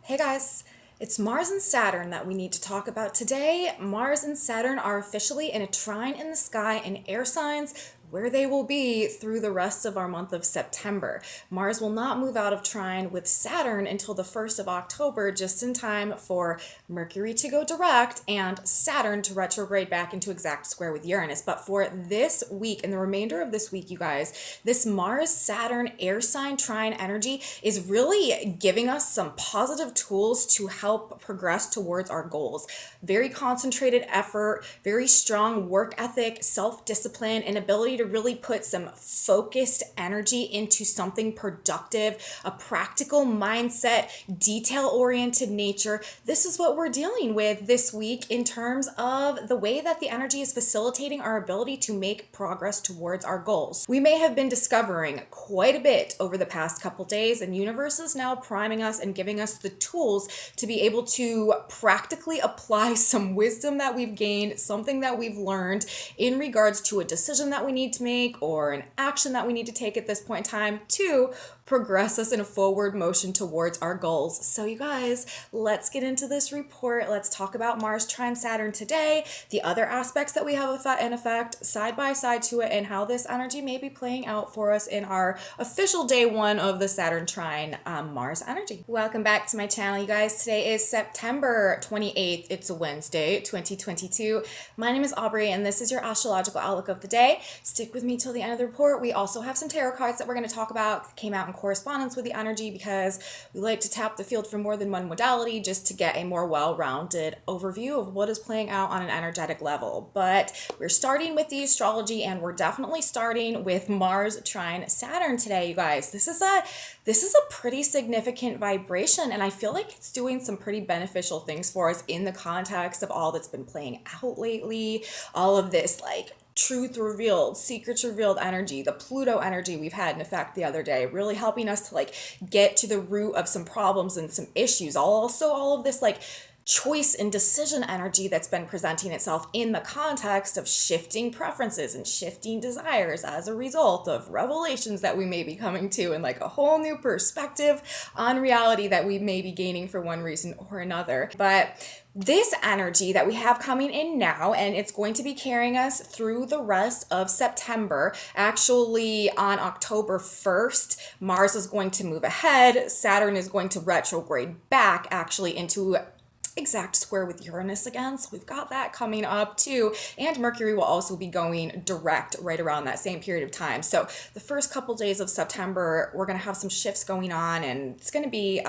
Hey guys, it's Mars and Saturn that we need to talk about today. Mars and Saturn are officially in a trine in the sky in air signs where they will be through the rest of our month of September. Mars will not move out of trine with Saturn until the 1st of October, just in time for Mercury to go direct and Saturn to retrograde back into exact square with Uranus. But for this week and the remainder of this week, you guys, this Mars-Saturn air sign trine energy is really giving us some positive tools to help progress towards our goals. Very concentrated effort, very strong work ethic, self-discipline, and ability to really put some focused energy into something productive, a practical mindset, detail-oriented nature. This is what we're dealing with this week in terms of the way that the energy is facilitating our ability to make progress towards our goals. We may have been discovering quite a bit over the past couple days, and universe is now priming us and giving us the tools to be able to practically apply some wisdom that we've gained, something that we've learned in regards to a decision that we need to make or an action that we need to take at this point in time to progress us in a forward motion towards our goals. So you guys, let's get into this report. Let's talk about Mars trine Saturn today, the other aspects that we have in effect side by side to it, and how this energy may be playing out for us in our official day one of the Saturn trine Mars energy. Welcome back to my channel, you guys. Today is September 28th. It's a Wednesday, 2022. My name is Aubrey, and this is your astrological outlook of the day. Stick with me till the end of the report. We also have some tarot cards that we're going to talk about that came out in correspondence with the energy because we like to tap the field for more than one modality just to get a more well-rounded overview of what is playing out on an energetic level. But we're starting with the astrology, and we're definitely starting with Mars trine Saturn today, you guys. This is a pretty significant vibration, and I feel like it's doing some pretty beneficial things for us in the context of all that's been playing out lately, all of this like truth revealed, secrets revealed energy, the Pluto energy we've had in effect the other day, really helping us to like get to the root of some problems and some issues. Also all of this like choice and decision energy that's been presenting itself in the context of shifting preferences and shifting desires as a result of revelations that we may be coming to and like a whole new perspective on reality that we may be gaining for one reason or another. But this energy that we have coming in now, and it's going to be carrying us through the rest of September. Actually, on October 1st, Mars is going to move ahead. Saturn is going to retrograde back actually into exact square with Uranus again, so we've got that coming up too, and Mercury will also be going direct right around that same period of time. So the first couple days of September, we're going to have some shifts going on, and it's going to be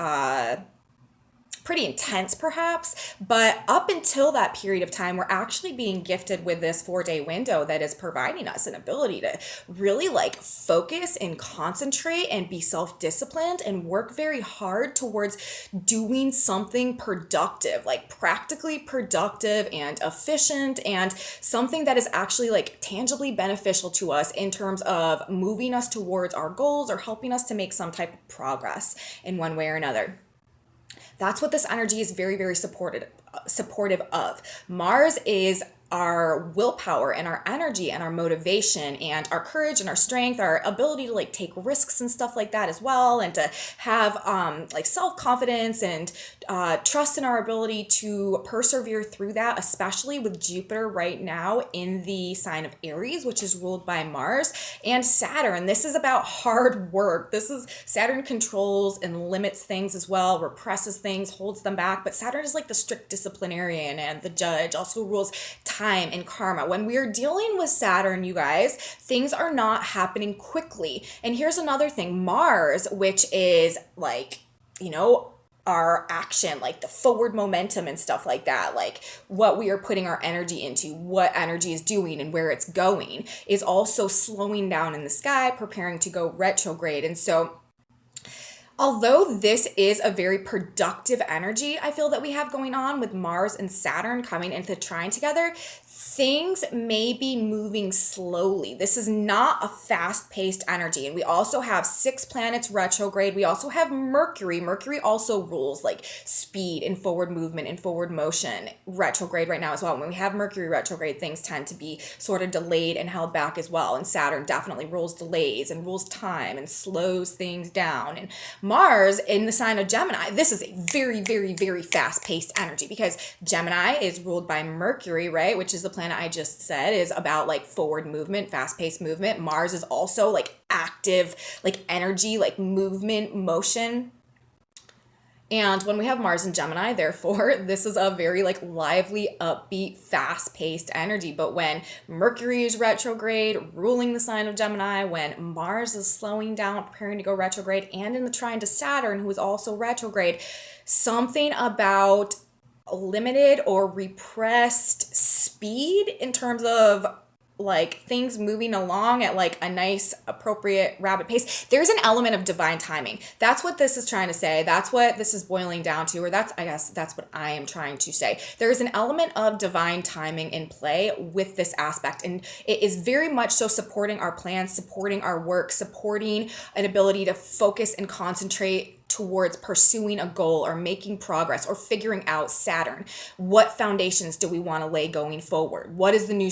pretty intense perhaps, but up until that period of time, we're actually being gifted with this 4-day window that is providing us an ability to really like focus and concentrate and be self-disciplined and work very hard towards doing something productive, like practically productive and efficient, and something that is actually like tangibly beneficial to us in terms of moving us towards our goals or helping us to make some type of progress in one way or another. That's what this energy is very, very supportive of. Mars is our willpower and our energy and our motivation and our courage and our strength, our ability to like take risks and stuff like that as well, and to have like self-confidence and trust in our ability to persevere through that, especially with Jupiter right now in the sign of Aries, which is ruled by Mars, and Saturn. This is about hard work. Saturn controls and limits things as well, represses things, holds them back, but Saturn is like the strict disciplinarian and the judge, also rules time and karma. When we are dealing with Saturn, you guys, things are not happening quickly. And here's another thing, Mars, which is like, you know, our action, like the forward momentum and stuff like that, like what we are putting our energy into, what energy is doing and where it's going, is also slowing down in the sky, preparing to go retrograde. And so although this is a very productive energy, I feel that we have going on with Mars and Saturn coming into trine together, things may be moving slowly. This is not a fast-paced energy. And we also have 6 planets retrograde. We also have Mercury. Mercury also rules like speed and forward movement and forward motion retrograde right now as well. When we have Mercury retrograde, things tend to be sort of delayed and held back as well. And Saturn definitely rules delays and rules time and slows things down. And Mars in the sign of Gemini, this is a very, very, very fast-paced energy because Gemini is ruled by Mercury, right? Which is the planet I just said is about like forward movement, fast-paced movement. Mars is also like active, like energy, like movement, motion. And when we have Mars in Gemini, therefore, this is a very like lively, upbeat, fast-paced energy. But when Mercury is retrograde, ruling the sign of Gemini, when Mars is slowing down, preparing to go retrograde, and in the trine to Saturn, who is also retrograde, something about limited or repressed speed in terms of like things moving along at like a nice, appropriate, rapid pace. There's an element of divine timing. That's what this is trying to say. That's what this is boiling down to, or I guess that's what I am trying to say. There is an element of divine timing in play with this aspect, and it is very much so supporting our plans, supporting our work, supporting an ability to focus and concentrate towards pursuing a goal or making progress or figuring out Saturn. What foundations do we want to lay going forward? What is the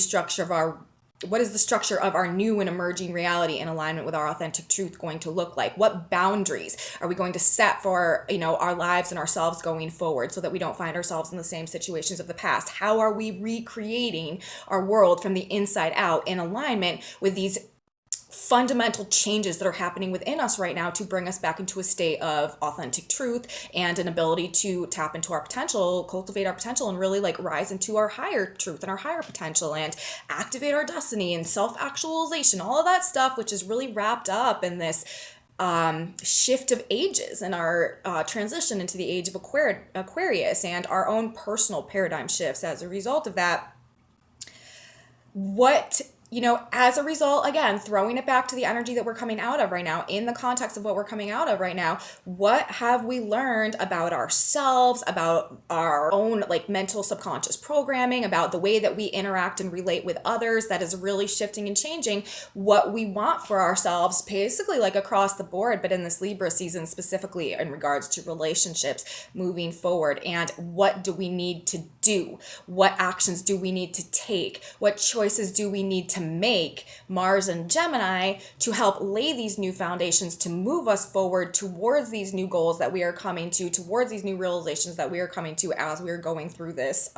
structure of our new and emerging reality in alignment with our authentic truth going to look like? What boundaries are we going to set for, our lives and ourselves going forward so that we don't find ourselves in the same situations of the past? How are we recreating our world from the inside out in alignment with these fundamental changes that are happening within us right now to bring us back into a state of authentic truth and an ability to tap into our potential, cultivate our potential, and really like rise into our higher truth and our higher potential and activate our destiny and self-actualization, all of that stuff, which is really wrapped up in this shift of ages and our transition into the age of Aquarius and our own personal paradigm shifts as a result of that. As a result, again, throwing it back to the energy that we're coming out of right now, in the context of what we're coming out of right now, what have we learned about ourselves, about our own like mental subconscious programming, about the way that we interact and relate with others that is really shifting and changing what we want for ourselves, basically like across the board, but in this Libra season specifically in regards to relationships moving forward. And what do we need to do? What actions do we need to take? What choices do we need to make, Mars and Gemini, to help lay these new foundations to move us forward towards these new goals that we are coming to, towards these new realizations that we are coming to as we are going through this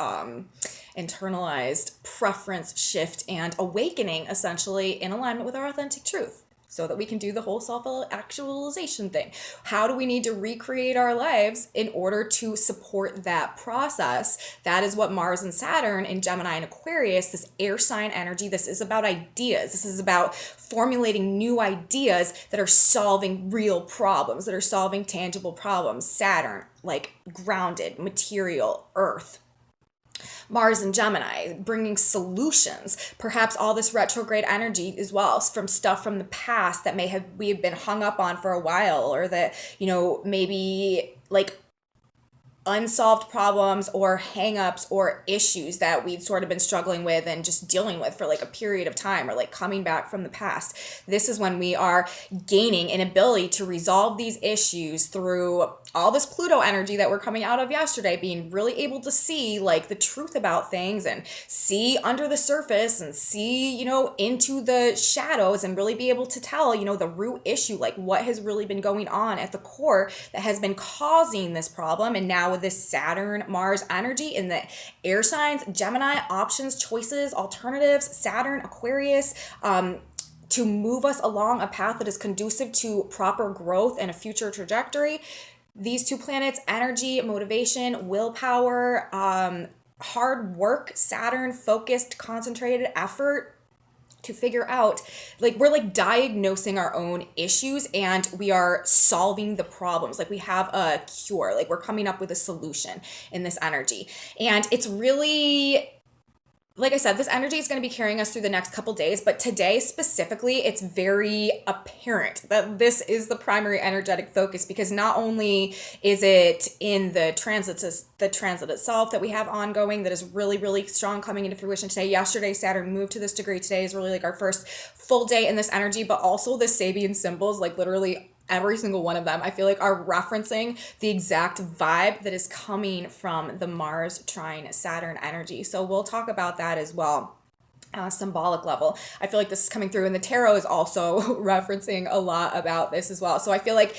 internalized preference shift and awakening, essentially in alignment with our authentic truth, so that we can do the whole self-actualization thing. How do we need to recreate our lives in order to support that process? That is what Mars and Saturn in Gemini and Aquarius, this air sign energy, this is about ideas. This is about formulating new ideas that are solving real problems, that are solving tangible problems. Saturn, like grounded, material, earth. Mars and Gemini, bringing solutions, perhaps all this retrograde energy as well from stuff from the past that we have been hung up on for a while, or that, maybe like unsolved problems or hangups or issues that we've sort of been struggling with and just dealing with for like a period of time, or like coming back from the past. This is when we are gaining an ability to resolve these issues through all this Pluto energy that we're coming out of yesterday, being really able to see like the truth about things and see under the surface and see, into the shadows and really be able to tell, the root issue, like what has really been going on at the core that has been causing this problem. And now with this Saturn Mars energy in the air signs, Gemini, options, choices, alternatives, Saturn, Aquarius, to move us along a path that is conducive to proper growth and a future trajectory. These two planets, energy, motivation, willpower, hard work, Saturn, focused, concentrated effort to figure out, like we're like diagnosing our own issues and we are solving the problems. Like we have a cure, like we're coming up with a solution in this energy. And it's really, like I said, this energy is going to be carrying us through the next couple days, but today specifically, it's very apparent that this is the primary energetic focus, because not only is it in the transit itself that we have ongoing that is really, really strong coming into fruition today. Yesterday, Saturn moved to this degree. Today is really like our first full day in this energy, but also the Sabian symbols, like literally every single one of them, I feel like are referencing the exact vibe that is coming from the Mars trine Saturn energy. So we'll talk about that as well. Symbolic level. I feel like this is coming through, and the tarot is also referencing a lot about this as well. So I feel like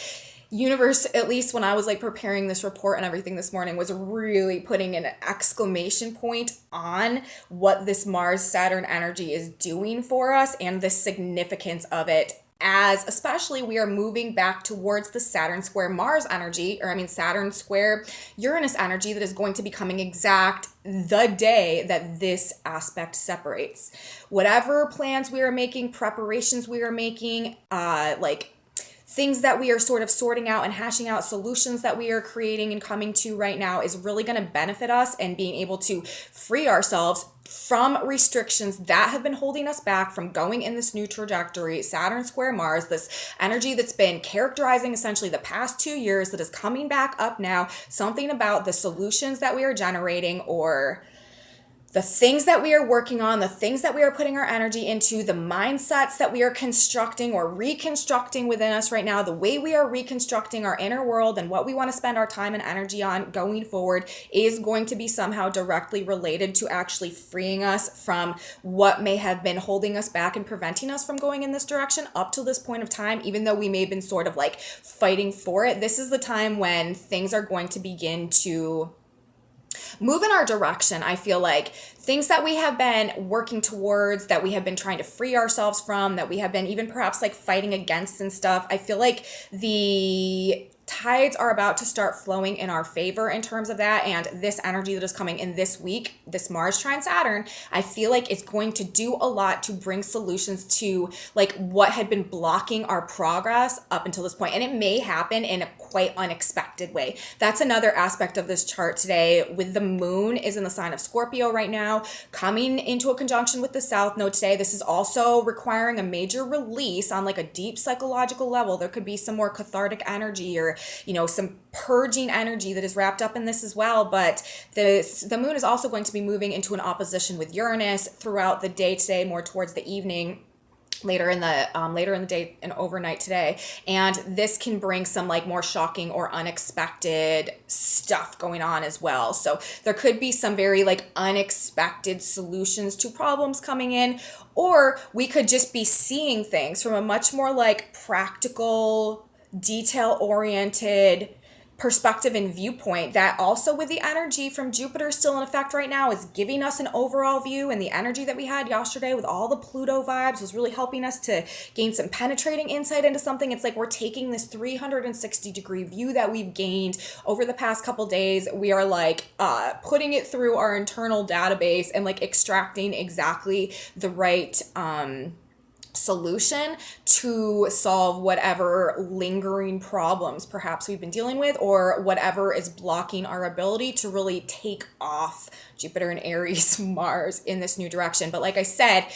universe, at least when I was like preparing this report and everything this morning, was really putting an exclamation point on what this Mars Saturn energy is doing for us and the significance of it, as especially we are moving back towards the Saturn square Mars energy, or I mean Saturn square Uranus energy, that is going to be coming exact the day that this aspect separates. Whatever plans we are making, preparations we are making, like things that we are sort of sorting out and hashing out, solutions that we are creating and coming to right now, is really going to benefit us and being able to free ourselves from restrictions that have been holding us back from going in this new trajectory. Saturn square Mars, this energy that's been characterizing essentially the past 2 years, that is coming back up now. Something about the solutions that we are generating, or the things that we are working on, the things that we are putting our energy into, the mindsets that we are constructing or reconstructing within us right now, the way we are reconstructing our inner world and what we want to spend our time and energy on going forward, is going to be somehow directly related to actually freeing us from what may have been holding us back and preventing us from going in this direction up to this point of time. Even though we may have been sort of like fighting for it, this is the time when things are going to begin to move in our direction. I feel like things that we have been working towards, that we have been trying to free ourselves from, that we have been even perhaps like fighting against and stuff, I feel like the tides are about to start flowing in our favor in terms of that. And this energy that is coming in this week, this Mars trine Saturn, I feel like it's going to do a lot to bring solutions to like what had been blocking our progress up until this point. And it may happen in a quite unexpected way. That's another aspect of this chart today. With the moon is in the sign of Scorpio right now, coming into a conjunction with the South Node today. This is also requiring a major release on like a deep psychological level. There could be some more cathartic energy, or some purging energy that is wrapped up in this as well. But the moon is also going to be moving into an opposition with Uranus throughout the day today, more towards the evening, later in the day and overnight today. And this can bring some like more shocking or unexpected stuff going on as well. So there could be some very like unexpected solutions to problems coming in, or we could just be seeing things from a much more like practical, detail-oriented perspective and viewpoint, that also with the energy from Jupiter still in effect right now is giving us an overall view. And the energy that we had yesterday with all the Pluto vibes was really helping us to gain some penetrating insight into something. It's like we're taking this 360-degree view that we've gained over the past couple days. We are like putting it through our internal database and like extracting exactly the right solution to solve whatever lingering problems perhaps we've been dealing with, or whatever is blocking our ability to really take off Jupiter and Aries Mars in this new direction. But like I said,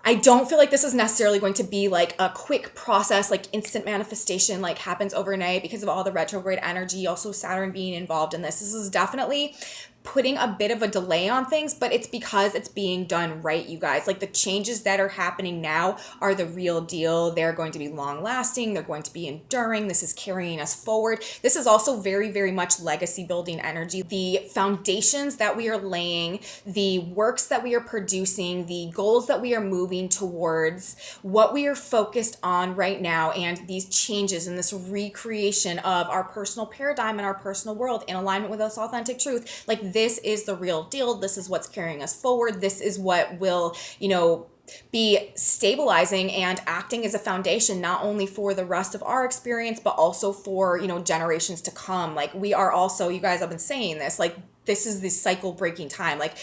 I don't feel like this is necessarily going to be like a quick process, like instant manifestation, like happens overnight because of all the retrograde energy, also Saturn being involved in this. This is definitely putting a bit of a delay on things, but it's because it's being done right, you guys. Like the changes that are happening now are the real deal. They're going to be long lasting. They're going to be enduring. This is carrying us forward. This is also very, very much legacy building energy. The foundations that we are laying, the works that we are producing, the goals that we are moving towards, what we are focused on right now, and these changes and this recreation of our personal paradigm and our personal world in alignment with this authentic truth, like this is the real deal. This is what's carrying us forward. This is what will, be stabilizing and acting as a foundation, not only for the rest of our experience, but also for, generations to come. Like we are also, you guys have been saying this, like this is the cycle breaking time. Like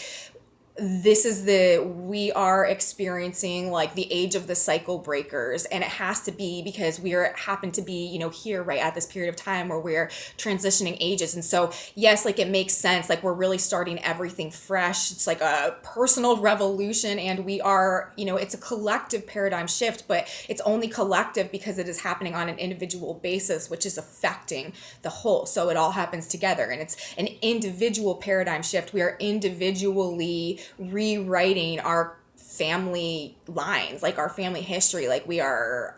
we are experiencing like the age of the cycle breakers, and it has to be because happen to be, here right at this period of time where we're transitioning ages. And so, yes, like it makes sense. Like we're really starting everything fresh. It's like a personal revolution, and we are, it's a collective paradigm shift, but it's only collective because it is happening on an individual basis, which is affecting the whole. So it all happens together, and it's an individual paradigm shift. We are individually rewriting our family lines, like our family history. Like we are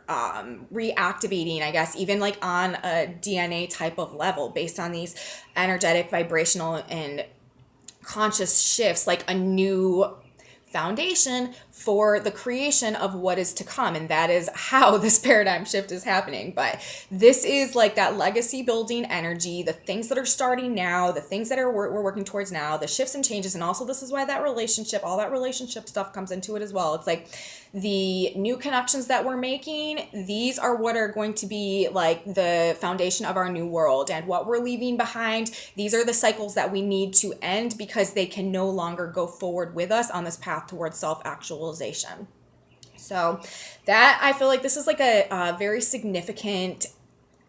reactivating, I guess, even like on a DNA type of level based on these energetic, vibrational, and conscious shifts, like a new foundation for the creation of what is to come. And that is how this paradigm shift is happening. But this is like that legacy building energy, the things that are starting now, the things that we're working towards now, the shifts and changes. And also this is why that relationship, all that relationship stuff comes into it as well. It's like the new connections that we're making, these are what are going to be like the foundation of our new world. And what we're leaving behind, these are the cycles that we need to end because they can no longer go forward with us on this path towards self-actualization. So that, I feel like this is like a very significant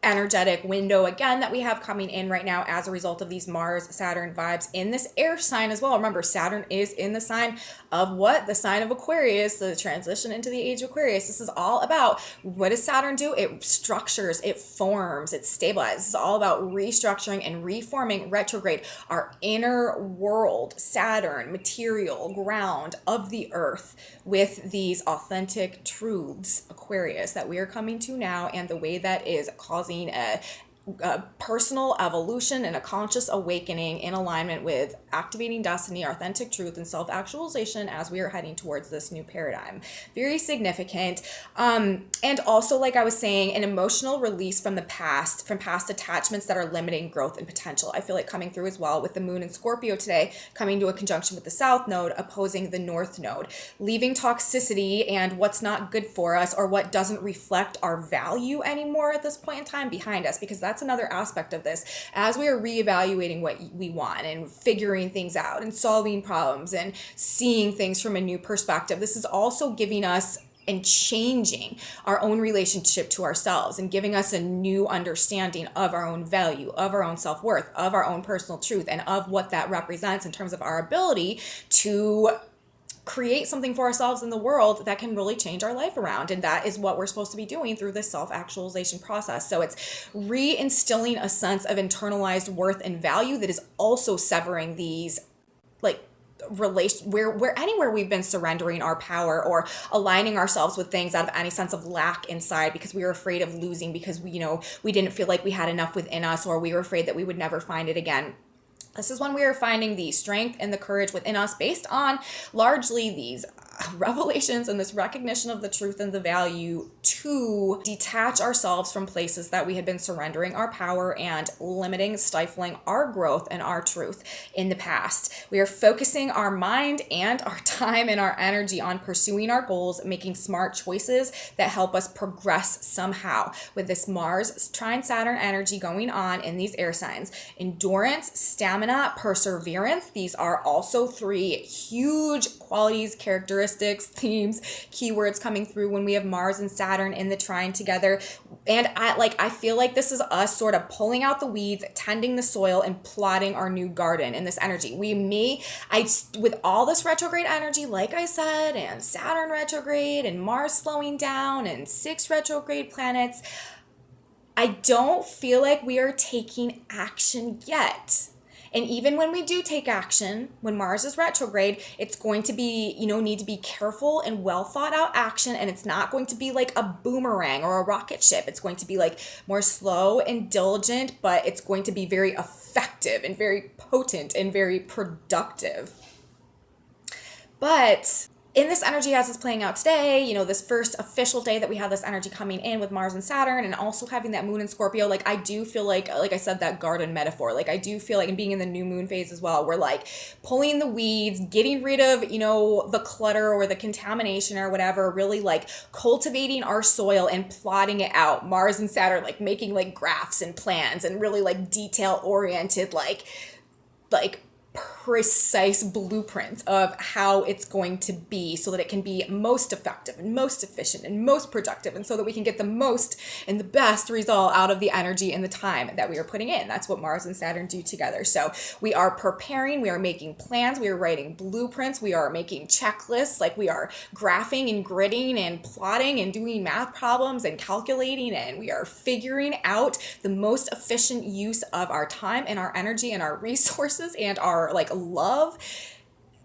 energetic window again that we have coming in right now as a result of these Mars Saturn vibes in this air sign as well. Remember, Saturn is in the sign of what? The sign of Aquarius, the transition into the age of Aquarius. This is all about, what does Saturn do? It structures, it forms, it stabilizes. It's all about restructuring and reforming retrograde, our inner world, Saturn, material, ground of the earth, with these authentic truths, Aquarius, that we are coming to now, and the way that is causing a personal evolution and a conscious awakening in alignment with activating destiny, authentic truth, and self-actualization as we are heading towards this new paradigm. Very significant. And also, like I was saying, an emotional release from the past, from past attachments that are limiting growth and potential. I feel like coming through as well with the moon in Scorpio today, coming to a conjunction with the South Node, opposing the North Node, leaving toxicity and what's not good for us or what doesn't reflect our value anymore at this point in time behind us, because that's another aspect of this. As we are reevaluating what we want and figuring things out and solving problems and seeing things from a new perspective, this is also giving us and changing our own relationship to ourselves and giving us a new understanding of our own value, of our own self-worth, of our own personal truth, and of what that represents in terms of our ability to create something for ourselves in the world that can really change our life around. And that is what we're supposed to be doing through this self-actualization process. So it's reinstilling a sense of internalized worth and value that is also severing these like where anywhere we've been surrendering our power or aligning ourselves with things out of any sense of lack inside because we were afraid of losing, because we didn't feel like we had enough within us, or we were afraid that we would never find it again. This is when we are finding the strength and the courage within us based on largely these revelations and this recognition of the truth and the value to detach ourselves from places that we had been surrendering our power and limiting, stifling our growth and our truth in the past. We are focusing our mind and our time and our energy on pursuing our goals, making smart choices that help us progress somehow. With this Mars trine Saturn energy going on in these air signs, endurance, stamina, perseverance, these are also three huge qualities, characteristics, themes, keywords coming through when we have Mars and Saturn in the trine together. And I feel like this is us sort of pulling out the weeds, tending the soil, and plotting our new garden in this energy. With all this retrograde energy, like I said, and Saturn retrograde and Mars slowing down and 6 retrograde planets, I don't feel like we are taking action yet. And even when we do take action, when Mars is retrograde, it's going to be, need to be careful and well thought out action. And it's not going to be like a boomerang or a rocket ship. It's going to be like more slow and diligent, but it's going to be very effective and very potent and very productive. But in this energy as it's playing out today, this first official day that we have this energy coming in with Mars and Saturn, and also having that moon in Scorpio, I do feel like I said, that garden metaphor, I do feel like, and being in the new moon phase as well, we're pulling the weeds, getting rid of, the clutter or the contamination or whatever, really cultivating our soil and plotting it out. Mars and Saturn, making graphs and plans and really detail oriented, precise blueprints of how it's going to be so that it can be most effective and most efficient and most productive, and so that we can get the most and the best result out of the energy and the time that we are putting in. That's what Mars and Saturn do together. So we are preparing, we are making plans, we are writing blueprints, we are making checklists, we are graphing and gridding and plotting and doing math problems and calculating, and we are figuring out the most efficient use of our time and our energy and our resources and our love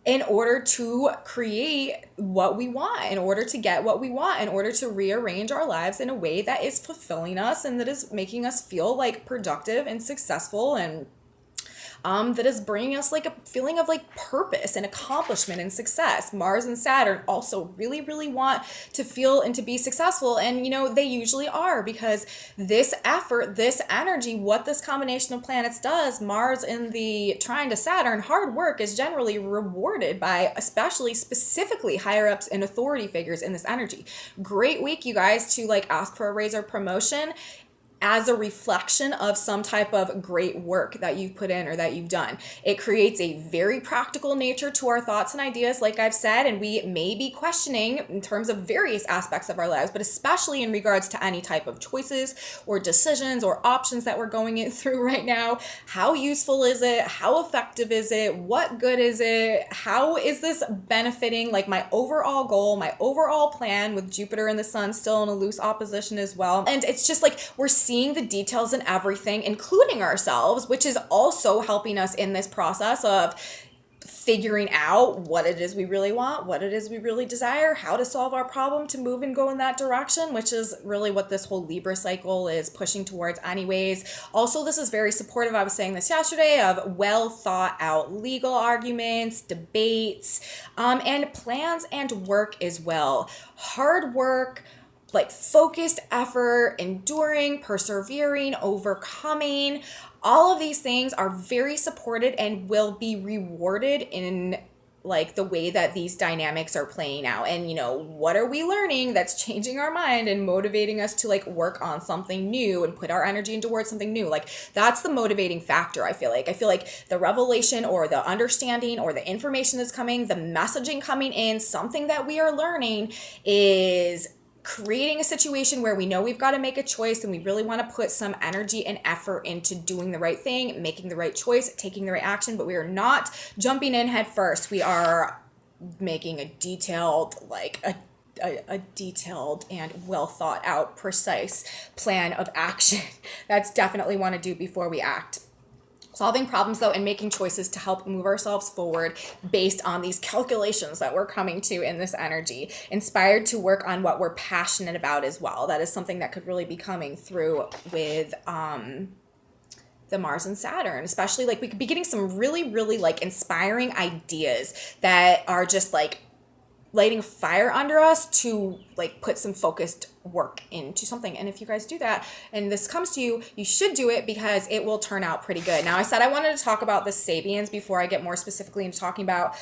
in order to create what we want, in order to get what we want, in order to rearrange our lives in a way that is fulfilling us and that is making us feel productive and successful and that is bringing us like a feeling of like purpose and accomplishment and success. Mars and Saturn also really, really want to feel and to be successful. And, you know, they usually are, because this effort, this energy, what this combination of planets does, Mars in the trine to Saturn, hard work is generally rewarded by especially specifically higher ups and authority figures in this energy. Great week, you guys, to like ask for a raise or promotion as a reflection of some type of great work that you've put in or that you've done. It creates a very practical nature to our thoughts and ideas, like I've said, and we may be questioning in terms of various aspects of our lives, but especially in regards to any type of choices or decisions or options that we're going through right now. How useful is it? How effective is it? What good is it? How is this benefiting like my overall goal, my overall plan, with Jupiter and the Sun still in a loose opposition as well? And it's just like we're seeing the details in everything, including ourselves, which is also helping us in this process of figuring out what it is we really want, what it is we really desire, how to solve our problem to move and go in that direction, which is really what this whole Libra cycle is pushing towards anyways. Also, this is very supportive, I was saying this yesterday, of well thought out legal arguments, debates, and plans and work as well. Hard work, like focused effort, enduring, persevering, overcoming, all of these things are very supported and will be rewarded in like the way that these dynamics are playing out. And you know, what are we learning that's changing our mind and motivating us to like work on something new and put our energy into towards something new? Like that's the motivating factor. I feel like the revelation or the understanding or the information that's coming, the messaging coming in, something that we are learning is creating a situation where we know we've got to make a choice and we really want to put some energy and effort into doing the right thing, making the right choice, taking the right action, but we are not jumping in head first. We are making a detailed, like a detailed and well thought out, precise plan of action. That's definitely want to do before we act. Solving problems, though, and making choices to help move ourselves forward based on these calculations that we're coming to in this energy. Inspired to work on what we're passionate about as well. That is something that could really be coming through with the Mars and Saturn. Especially, like, we could be getting some really, really, like, inspiring ideas that are just, like, lighting fire under us to like put some focused work into something. And if you guys do that and this comes to you, you should do it because it will turn out pretty good. Now, I said I wanted to talk about the Sabians before I get more specifically into talking about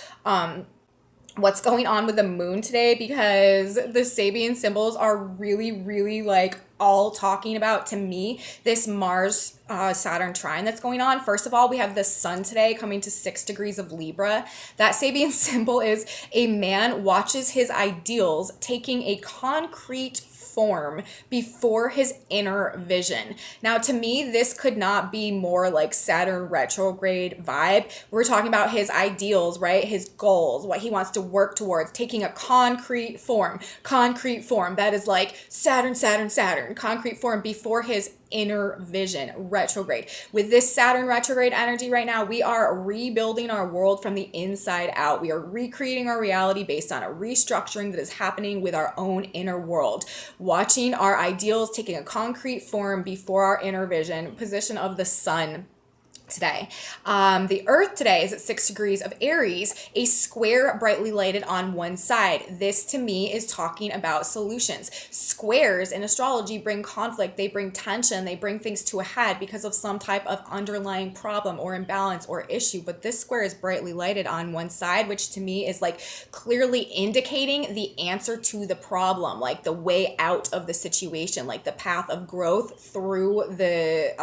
what's going on with the moon today, because the Sabian symbols are really, really like all talking about, to me, this Mars Saturn trine that's going on. First of all, we have the sun today coming to 6 degrees of Libra. That Sabian symbol is a man watches his ideals taking a concrete form before his inner vision. Now, to me, this could not be more like Saturn retrograde vibe. We're talking about his ideals, right? His goals, what he wants to work towards, taking a concrete form. Concrete form. That is like Saturn, Saturn, Saturn. Concrete form before his inner vision, retrograde. With this Saturn retrograde energy right now, we are rebuilding our world from the inside out. We are recreating our reality based on a restructuring that is happening with our own inner world. Watching our ideals taking a concrete form before our inner vision, position of the sun today. The Earth today is at 6 degrees of Aries, a square brightly lighted on one side. This to me is talking about solutions. Squares in astrology bring conflict, they bring tension, they bring things to a head because of some type of underlying problem or imbalance or issue. But this square is brightly lighted on one side, which to me is like clearly indicating the answer to the problem, like the way out of the situation, like the path of growth through the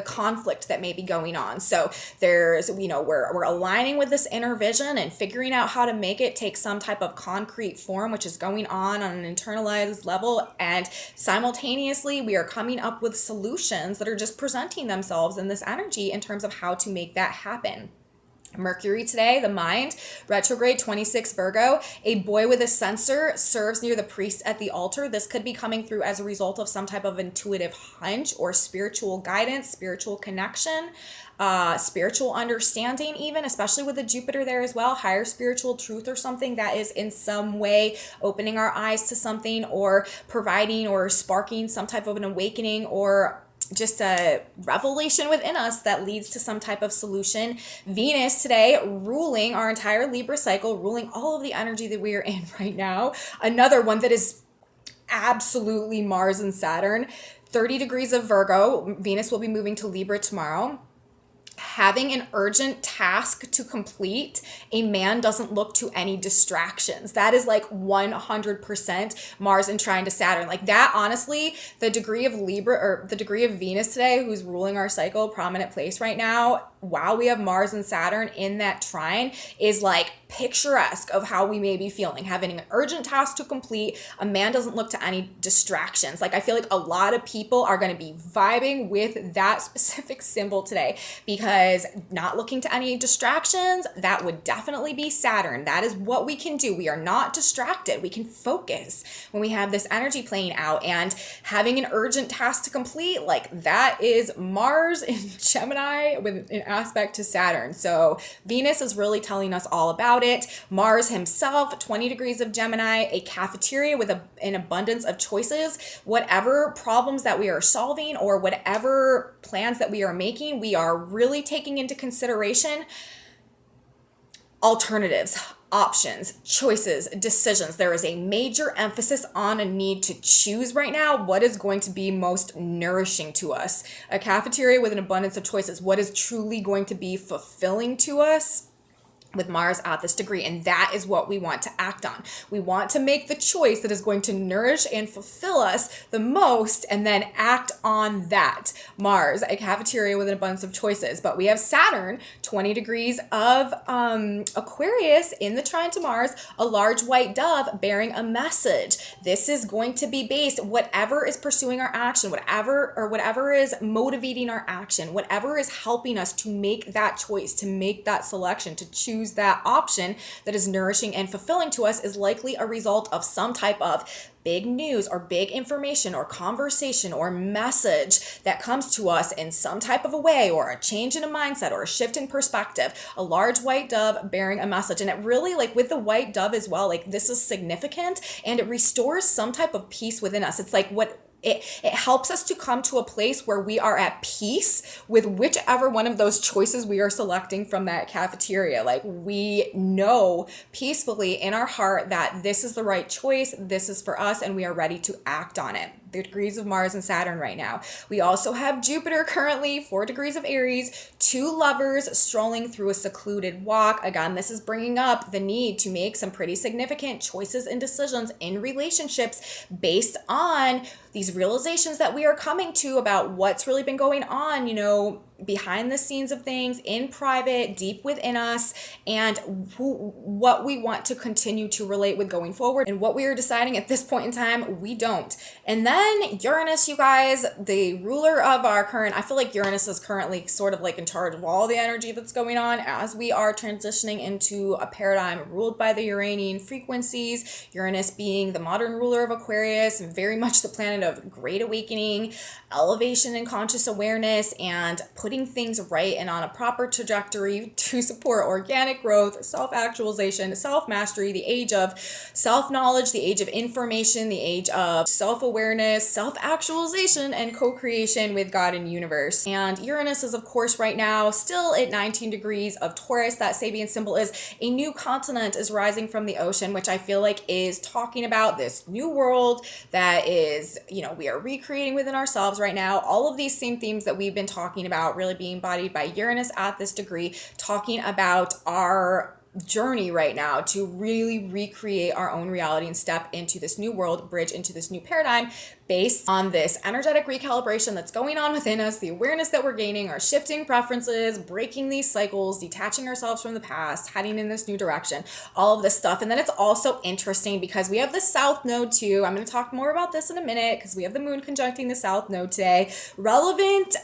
conflict that may be going on. So there's, you know, we're aligning with this inner vision and figuring out how to make it take some type of concrete form, which is going on an internalized level. And simultaneously, we are coming up with solutions that are just presenting themselves in this energy in terms of how to make that happen. Mercury today, the mind, retrograde 26 Virgo, a boy with a censer serves near the priest at the altar. This could be coming through as a result of some type of intuitive hunch or spiritual guidance, spiritual connection, spiritual understanding even, especially with the Jupiter there as well, higher spiritual truth or something that is in some way opening our eyes to something or providing or sparking some type of an awakening or just a revelation within us that leads to some type of solution. Venus today ruling our entire Libra cycle, ruling all of the energy that we are in right now. Another one that is absolutely Mars and Saturn. 30 degrees of Virgo. Venus will be moving to Libra tomorrow. Having an urgent task to complete, a man doesn't look to any distractions. That is like 100% Mars and trine to Saturn. Like that, honestly, the degree of Libra or the degree of Venus today, who's ruling our cycle, prominent place right now, while we have Mars and Saturn in that trine, is like picturesque of how we may be feeling. Having an urgent task to complete, a man doesn't look to any distractions. Like I feel like a lot of people are going to be vibing with that specific symbol today, because not looking to any distractions, that would definitely be Saturn. That is what we can do. We are not distracted. We can focus when we have this energy playing out, and having an urgent task to complete, like that is Mars in Gemini with an aspect to Saturn. So Venus is really telling us all about it. Mars himself, 20 degrees of Gemini, a cafeteria with an abundance of choices. Whatever problems that we are solving or whatever plans that we are making, we are really taking into consideration alternatives, options, choices, decisions. There is a major emphasis on a need to choose right now what is going to be most nourishing to us. A cafeteria with an abundance of choices. What is truly going to be fulfilling to us with Mars at this degree, and that is what we want to act on. We want to make the choice that is going to nourish and fulfill us the most, and then act on that. Mars, a cafeteria with an abundance of choices. But we have Saturn, 20 degrees of Aquarius in the trine to Mars, a large white dove bearing a message. This is going to be based, whatever is pursuing our action, whatever is motivating our action, whatever is helping us to make that choice, to make that selection, to choose that option that is nourishing and fulfilling to us, is likely a result of some type of big news or big information or conversation or message that comes to us in some type of a way, or a change in a mindset or a shift in perspective. A large white dove bearing a message. And it really, like with the white dove as well, like this is significant, and it restores some type of peace within us. It's like it helps us to come to a place where we are at peace with whichever one of those choices we are selecting from that cafeteria. Like we know peacefully in our heart that this is the right choice, this is for us, and we are ready to act on it. The degrees of Mars and Saturn right now. We also have Jupiter currently, 4 degrees of Aries, 2 lovers strolling through a secluded walk. Again, this is bringing up the need to make some pretty significant choices and decisions in relationships based on these realizations that we are coming to about what's really been going on, you know, behind the scenes of things, in private, deep within us, and what we want to continue to relate with going forward, and what we are deciding at this point in time we don't. And then Uranus, you guys, the ruler of our current, I feel like Uranus is currently sort of like in charge of all the energy that's going on as we are transitioning into a paradigm ruled by the Uranian frequencies. Uranus being the modern ruler of Aquarius, and very much the planet of great awakening, elevation and conscious awareness, and putting things right and on a proper trajectory to support organic growth, self-actualization, self-mastery, the age of self-knowledge, the age of information, the age of self-awareness, self-actualization, and co-creation with God and universe. And Uranus is, of course, right now still at 19 degrees of Taurus. That Sabian symbol is a new continent is rising from the ocean, which I feel like is talking about this new world that is, you know, we are recreating within ourselves right now. All of these same themes that we've been talking about really being embodied by Uranus at this degree, talking about our journey right now to really recreate our own reality and step into this new world, bridge into this new paradigm based on this energetic recalibration that's going on within us, the awareness that we're gaining, our shifting preferences, breaking these cycles, detaching ourselves from the past, heading in this new direction, all of this stuff. And then it's also interesting because we have the South Node too. I'm going to talk more about this in a minute because we have the moon conjuncting the South Node today. Relevant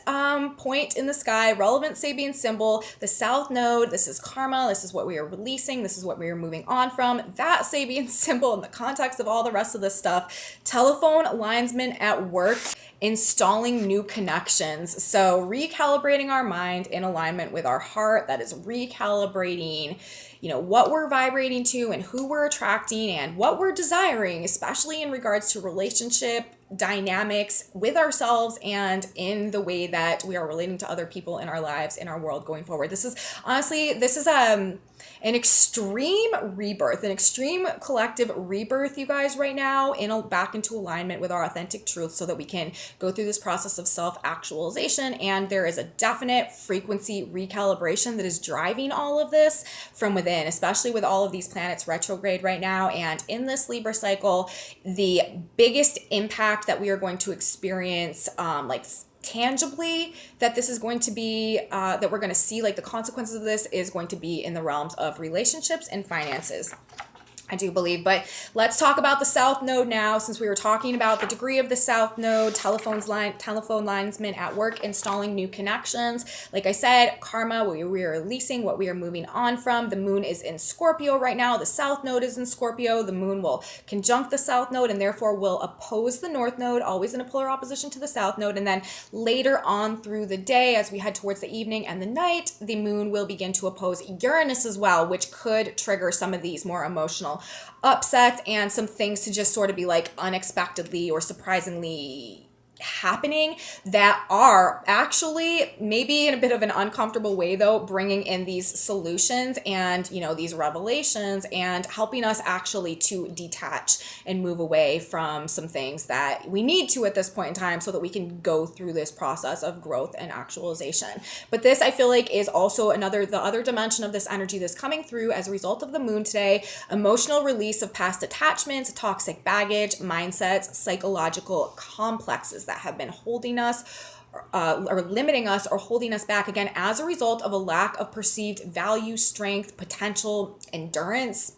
point in the sky, relevant Sabian symbol, the South Node. This is karma. This is what we are releasing. This is what we are moving on from. That Sabian symbol in the context of all the rest of this stuff. Telephone linesman at work, installing new connections. So recalibrating our mind in alignment with our heart. That is recalibrating, you know, what we're vibrating to and who we're attracting and what we're desiring, especially in regards to relationship dynamics with ourselves and in the way that we are relating to other people in our lives, in our world going forward. This is honestly, this is an extreme rebirth, an extreme collective rebirth, you guys, right now, back into alignment with our authentic truth, so that we can go through this process of self-actualization. And there is a definite frequency recalibration that is driving all of this from within, especially with all of these planets retrograde right now. And in this Libra cycle, the biggest impact that we are going to experience, tangibly, that this is going to be, that we're going to see, like the consequences of this, is going to be in the realms of relationships and finances, I do believe. But let's talk about the South Node now, since we were talking about the degree of the South Node, telephone linesmen at work, installing new connections. Like I said, karma, what we are releasing, what we are moving on from. The moon is in Scorpio right now. The South Node is in Scorpio. The moon will conjunct the South Node and therefore will oppose the North Node, always in a polar opposition to the South Node. And then later on through the day, as we head towards the evening and the night, the moon will begin to oppose Uranus as well, which could trigger some of these more emotional upsets and some things to just sort of be like unexpectedly or surprisingly happening, that are actually maybe in a bit of an uncomfortable way, though, bringing in these solutions and, you know, these revelations, and helping us actually to detach and move away from some things that we need to at this point in time, so that we can go through this process of growth and actualization. But this, I feel like, is also the other dimension of this energy that's coming through as a result of the moon today: emotional release of past attachments, toxic baggage, mindsets, psychological complexes that have been holding us or limiting us or holding us back, again, as a result of a lack of perceived value, strength, potential, endurance,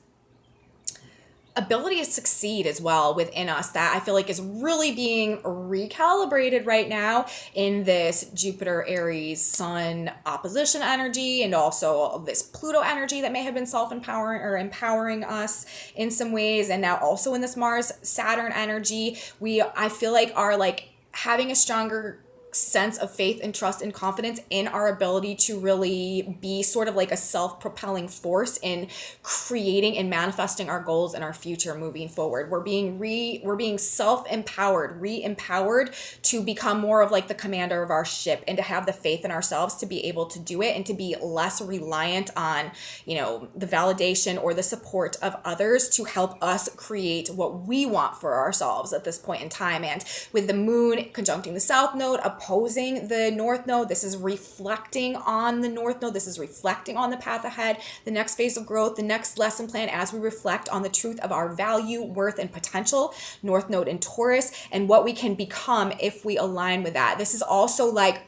ability to succeed as well within us, that I feel like is really being recalibrated right now in this Jupiter Aries Sun opposition energy, and also this Pluto energy that may have been self-empowering or empowering us in some ways. And now also in this Mars Saturn energy, I feel like are like having a stronger sense of faith and trust and confidence in our ability to really be sort of like a self-propelling force in creating and manifesting our goals and our future moving forward. We're being self-empowered, re-empowered to become more of like the commander of our ship, and to have the faith in ourselves to be able to do it, and to be less reliant on, you know, the validation or the support of others to help us create what we want for ourselves at this point in time. And with the moon conjuncting the South Node, opposing the North Node, this is reflecting on the North Node. This is reflecting on the path ahead, the next phase of growth, the next lesson plan, as we reflect on the truth of our value, worth, and potential. North Node in Taurus, and what we can become if we align with that. This is also like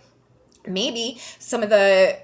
maybe some of the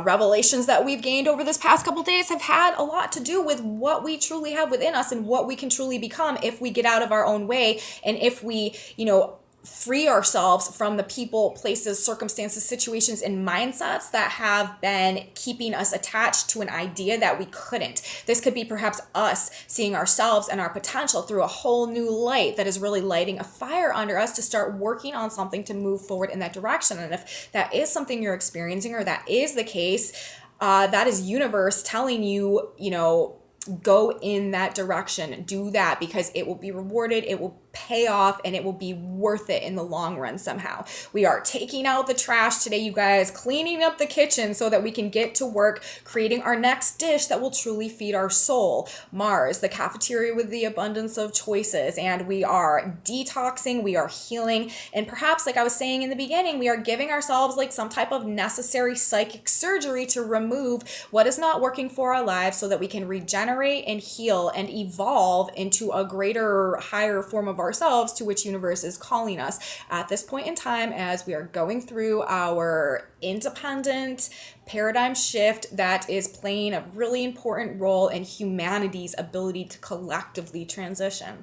revelations that we've gained over this past couple days have had a lot to do with what we truly have within us and what we can truly become if we get out of our own way, and if we, you know, free ourselves from the people, places, circumstances, situations, and mindsets that have been keeping us attached to an idea that we couldn't. This could be perhaps us seeing ourselves and our potential through a whole new light that is really lighting a fire under us to start working on something to move forward in that direction. And if that is something you're experiencing, or that is the case, that is universe telling you, you know, go in that direction, do that, because it will be rewarded, it will pay off, and it will be worth it in the long run somehow. We are taking out the trash today, you guys, cleaning up the kitchen so that we can get to work creating our next dish that will truly feed our soul. Mars, the cafeteria with the abundance of choices, and we are detoxing, we are healing, and perhaps, like I was saying in the beginning, we are giving ourselves like some type of necessary psychic surgery to remove what is not working for our lives, so that we can regenerate and heal and evolve into a greater, higher form of ourselves, to which universe is calling us at this point in time, as we are going through our independent paradigm shift that is playing a really important role in humanity's ability to collectively transition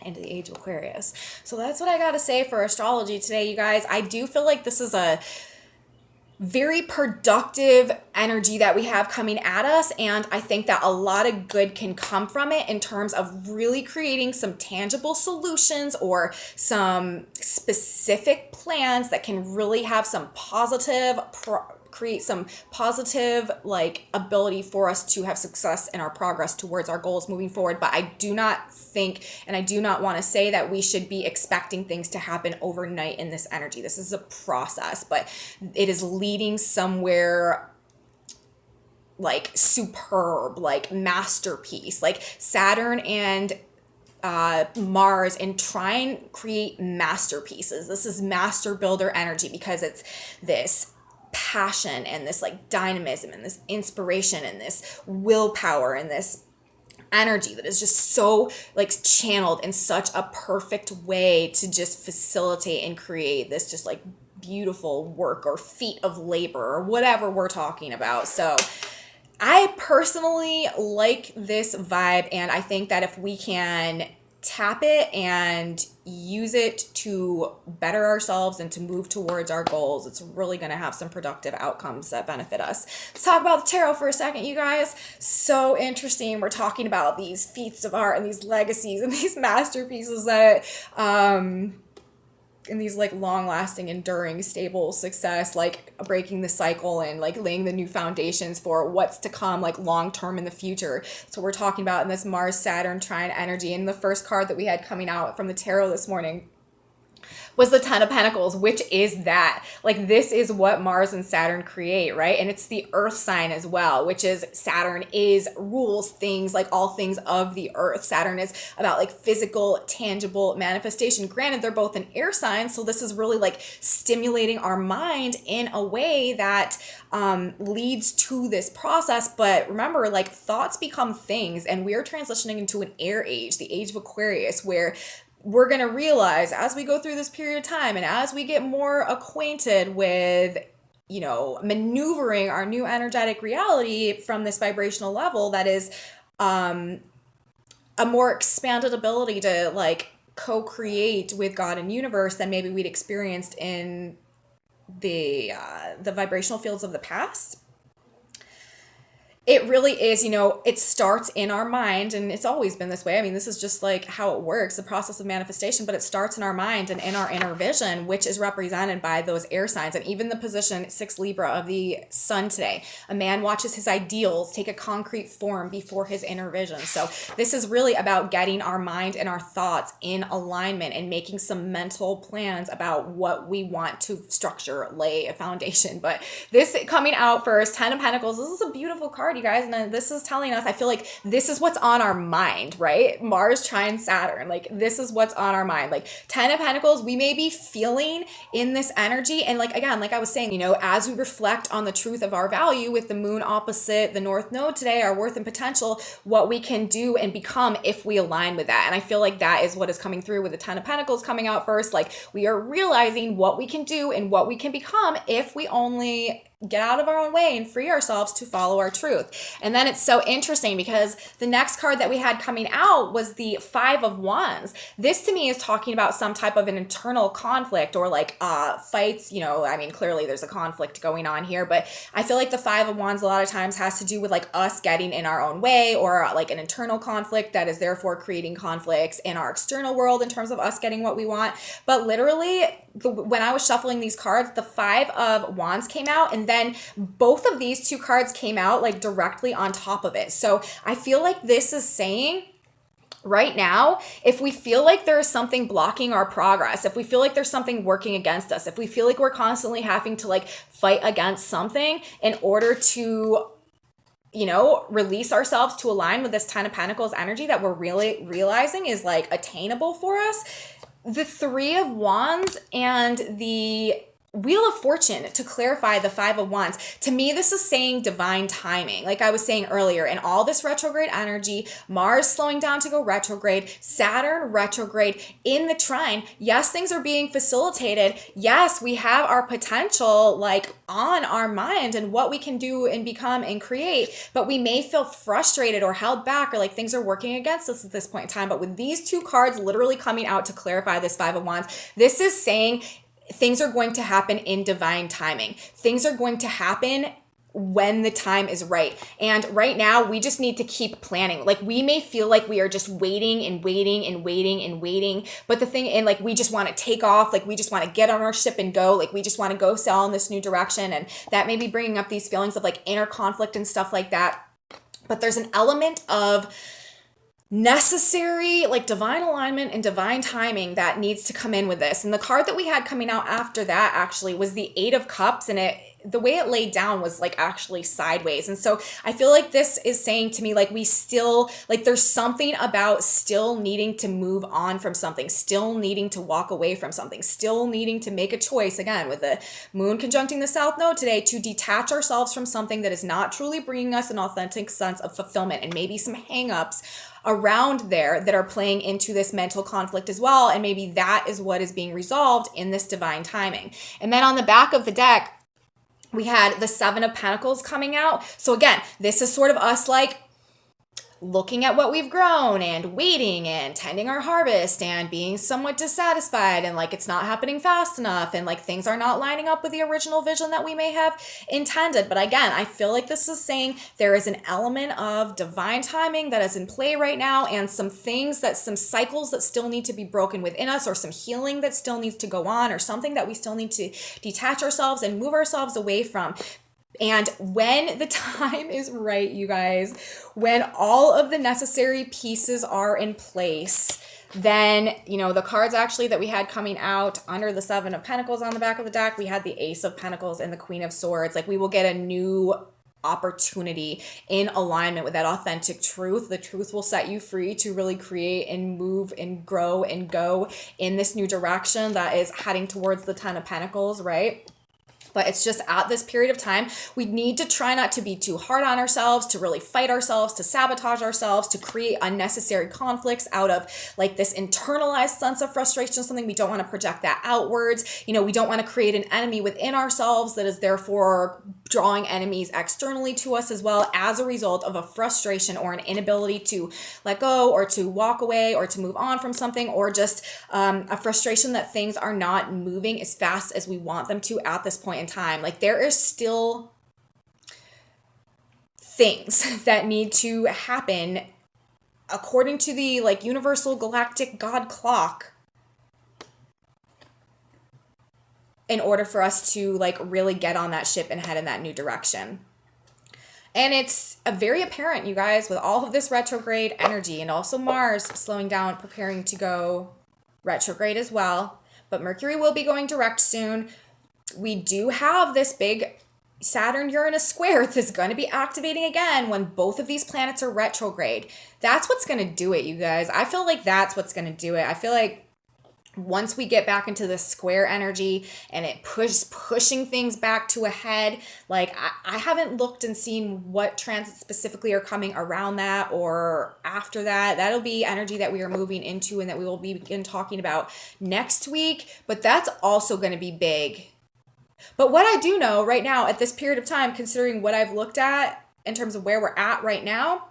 into the age of Aquarius. So that's what I got to say for astrology today, you guys. I do feel like this is a very productive energy that we have coming at us, and I think that a lot of good can come from it in terms of really creating some tangible solutions or some specific plans that can really have some positive create some positive like ability for us to have success in our progress towards our goals moving forward. But I do not think, and I do not want to say that we should be expecting things to happen overnight in this energy. This is a process, but it is leading somewhere like superb, like masterpiece. Like Saturn and Mars and trine create masterpieces. This is master builder energy because it's this passion and this like dynamism and this inspiration and this willpower and this energy that is just so like channeled in such a perfect way to just facilitate and create this just like beautiful work or feat of labor or whatever we're talking about. So I personally like this vibe, and I think that if we can tap it and use it to better ourselves and to move towards our goals, it's really going to have some productive outcomes that benefit us. Let's talk about the tarot for a second, you guys. So interesting. We're talking about these feats of art and these legacies and these masterpieces that in these like long lasting, enduring, stable success, like breaking the cycle and like laying the new foundations for what's to come, like long term in the future. So we're talking about in this Mars Saturn trine energy. And the first card that we had coming out from the tarot this morning was the Ten of Pentacles, which is that. Like, this is what Mars and Saturn create, right? And it's the earth sign as well, which is Saturn rules things, like all things of the earth. Saturn is about like physical, tangible manifestation. Granted, they're both an air sign, so this is really like stimulating our mind in a way that leads to this process. But remember, like, thoughts become things, and we are transitioning into an air age, the age of Aquarius, where we're going to realize as we go through this period of time and as we get more acquainted with, you know, maneuvering our new energetic reality from this vibrational level that is a more expanded ability to like co-create with God and universe than maybe we'd experienced in the vibrational fields of the past. It really is, you know, it starts in our mind, and it's always been this way. I mean, this is just like how it works, the process of manifestation, but it starts in our mind and in our inner vision, which is represented by those air signs. And even the position 6 Libra of the sun today, a man watches his ideals take a concrete form before his inner vision. So this is really about getting our mind and our thoughts in alignment and making some mental plans about what we want to structure, lay a foundation. But this coming out first, 10 of Pentacles, this is a beautiful card, you guys, and this is telling us, I feel like this is what's on our mind, right? Mars trine Saturn, like this is what's on our mind. Like 10 of Pentacles, we may be feeling in this energy, and like again, like I was saying, you know, as we reflect on the truth of our value with the moon opposite the north node today, our worth and potential, what we can do and become if we align with that. And I feel like that is what is coming through with the 10 of Pentacles coming out first. Like, we are realizing what we can do and what we can become if we only get out of our own way and free ourselves to follow our truth. And then it's so interesting because the next card that we had coming out was the 5 of Wands. This to me is talking about some type of an internal conflict or like fights, you know, I mean, clearly there's a conflict going on here, but I feel like the 5 of Wands a lot of times has to do with like us getting in our own way, or like an internal conflict that is therefore creating conflicts in our external world in terms of us getting what we want. But literally, when I was shuffling these cards, the 5 of Wands came out, and then both of these two cards came out like directly on top of it. So I feel like this is saying right now, if we feel like there is something blocking our progress, if we feel like there's something working against us, if we feel like we're constantly having to like fight against something in order to, you know, release ourselves to align with this 10 of Pentacles energy that we're really realizing is like attainable for us, the 3 of Wands and the Wheel of Fortune, to clarify the 5 of Wands, to me, this is saying divine timing. Like I was saying earlier, in all this retrograde energy, Mars slowing down to go retrograde, Saturn retrograde in the trine. Yes, things are being facilitated. Yes, we have our potential like on our mind and what we can do and become and create, but we may feel frustrated or held back or like things are working against us at this point in time. But with these two cards literally coming out to clarify this 5 of Wands, this is saying things are going to happen in divine timing. Things are going to happen when the time is right. And right now we just need to keep planning. Like we may feel like we are just waiting and waiting and waiting and waiting, but the thing, and like we just want to take off, like we just want to get on our ship and go, like we just want to go sail in this new direction, and that may be bringing up these feelings of like inner conflict and stuff like that. But there's an element of necessary like divine alignment and divine timing that needs to come in with this. And the card that we had coming out after that actually was the Eight of Cups, and the way it laid down was like actually sideways. And so I feel like this is saying to me, like we still, like there's something about still needing to move on from something, still needing to walk away from something, still needing to make a choice, again, with the moon conjuncting the South Node today, to detach ourselves from something that is not truly bringing us an authentic sense of fulfillment, and maybe some hangups around there that are playing into this mental conflict as well. And maybe that is what is being resolved in this divine timing. And then on the back of the deck, we had the Seven of Pentacles coming out. So again, this is sort of us like looking at what we've grown and waiting and tending our harvest and being somewhat dissatisfied, and like it's not happening fast enough, and like things are not lining up with the original vision that we may have intended. But again, I feel like this is saying there is an element of divine timing that is in play right now, and some things that, some cycles that still need to be broken within us, or some healing that still needs to go on, or something that we still need to detach ourselves and move ourselves away from. And when the time is right, you guys, when all of the necessary pieces are in place, then, you know, the cards actually that we had coming out under the Seven of Pentacles on the back of the deck, we had the Ace of Pentacles and the Queen of Swords. Like we will get a new opportunity in alignment with that authentic truth. The truth will set you free to really create and move and grow and go in this new direction that is heading towards the Ten of Pentacles, right? But it's just at this period of time, we need to try not to be too hard on ourselves, to really fight ourselves, to sabotage ourselves, to create unnecessary conflicts out of like this internalized sense of frustration, something we don't want to project that outwards. You know, we don't want to create an enemy within ourselves that is therefore drawing enemies externally to us as well, as a result of a frustration or an inability to let go or to walk away or to move on from something, or just a frustration that things are not moving as fast as we want them to at this point in time. Like there is still things that need to happen according to the like universal galactic God clock in order for us to like really get on that ship and head in that new direction. And it's very apparent, you guys, with all of this retrograde energy, and also Mars slowing down, preparing to go retrograde as well. But Mercury will be going direct soon. We do have this big Saturn-Uranus square that's going to be activating again when both of these planets are retrograde. That's what's going to do it, you guys. I feel like that's what's going to do it. I feel like once we get back into the square energy and it pushing things back to a head, like I haven't looked and seen what transits specifically are coming around that or after that. That'll be energy that we are moving into and that we will begin talking about next week. But that's also going to be big. But what I do know right now at this period of time, considering what I've looked at in terms of where we're at right now,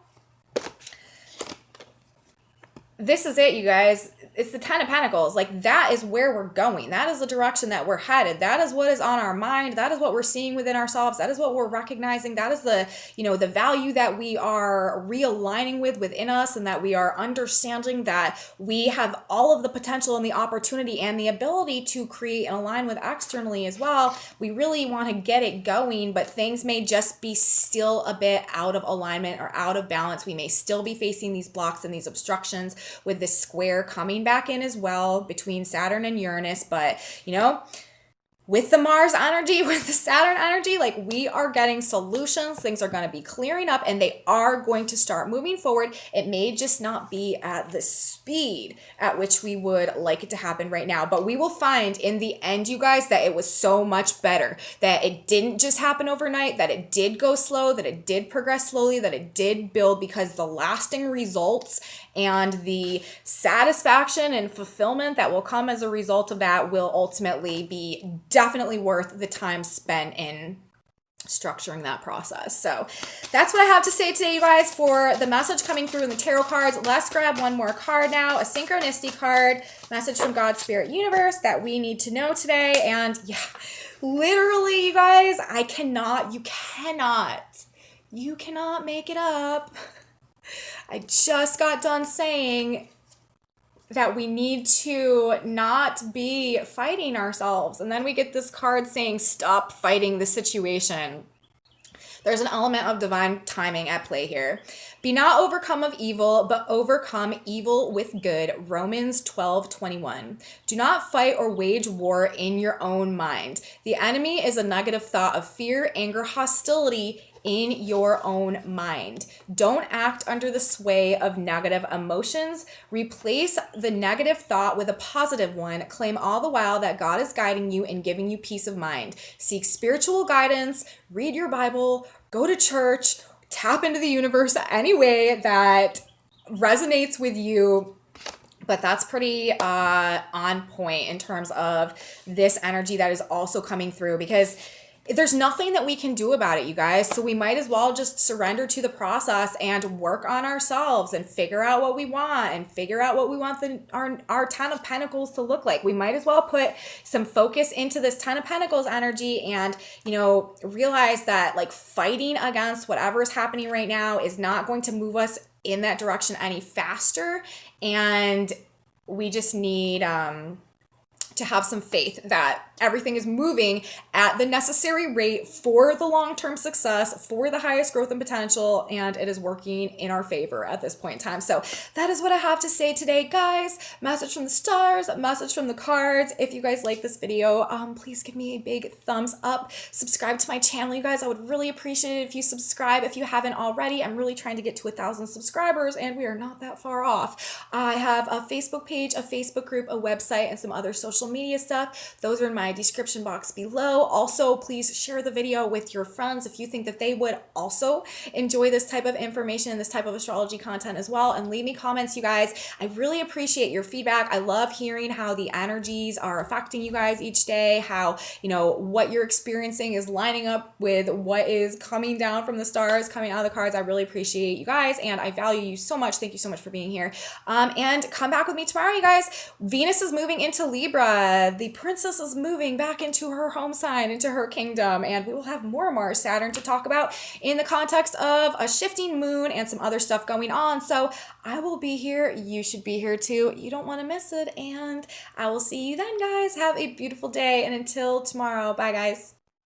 this is it, you guys. It's the Ten of Pentacles. Like that is where we're going. That is the direction that we're headed. That is what is on our mind. That is what we're seeing within ourselves. That is what we're recognizing. That is the, you know, the value that we are realigning with within us, and that we are understanding that we have all of the potential and the opportunity and the ability to create and align with externally as well. We really want to get it going, but things may just be still a bit out of alignment or out of balance. We may still be facing these blocks and these obstructions with this square coming back in as well between Saturn and Uranus. But you know, with the Mars energy, with the Saturn energy, like we are getting solutions. Things are going to be clearing up and they are going to start moving forward. It may just not be at the speed at which we would like it to happen right now, but we will find in the end, you guys, that it was so much better, that it didn't just happen overnight, that it did go slow, that it did progress slowly, that it did build, because the lasting results and the satisfaction and fulfillment that will come as a result of that will ultimately be definitely worth the time spent in structuring that process. So that's what I have to say today, you guys, for the message coming through in the tarot cards. Let's grab one more card now, a synchronicity card, message from God, Spirit, Universe that we need to know today. And yeah, Literally, you guys, you cannot make it up. I just got done saying that we need to not be fighting ourselves. And then we get this card saying, stop fighting the situation. There's an element of divine timing at play here. Be not overcome of evil, but overcome evil with good. Romans 12:21. Do not fight or wage war in your own mind. The enemy is a negative thought of fear, anger, hostility in your own mind. Don't act under the sway of negative emotions. Replace the negative thought with a positive one. Claim all the while that God is guiding you and giving you peace of mind. Seek spiritual guidance, read your Bible, go to church, tap into the universe any way that resonates with you. But that's pretty on point in terms of this energy that is also coming through, because there's nothing that we can do about it, you guys. So we might as well just surrender to the process and work on ourselves and figure out what we want and figure out what we want our Ten of Pentacles to look like. We might as well put some focus into this Ten of Pentacles energy and, you know, realize that like fighting against whatever is happening right now is not going to move us in that direction any faster. And we just need to have some faith that everything is moving at the necessary rate for the long-term success, for the highest growth and potential, and it is working in our favor at this point in time. So that is what I have to say today, guys. Message from the stars, message from the cards. If you guys like this video, please give me a big thumbs up. Subscribe to my channel, you guys. I would really appreciate it if you subscribe if you haven't already. I'm really trying to get to 1,000 subscribers, and we are not that far off. I have a Facebook page, a Facebook group, a website, and some other social media stuff. Those are in my description box below. Also, please share the video with your friends if you think that they would also enjoy this type of information and this type of astrology content as well. And leave me comments, you guys. I really appreciate your feedback. I love hearing how the energies are affecting you guys each day, how, you know, what you're experiencing is lining up with what is coming down from the stars, coming out of the cards. I really appreciate you guys, and I value you so much. Thank you so much for being here. And come back with me tomorrow, you guys. Venus is moving into Libra. The princess is moving back into her home sign, into her kingdom, and we will have more Mars Saturn to talk about in the context of a shifting moon and some other stuff going on. So I will be here. You should be here too. You don't want to miss it, and I will see you then, guys. Have a beautiful day, and until tomorrow, bye, guys.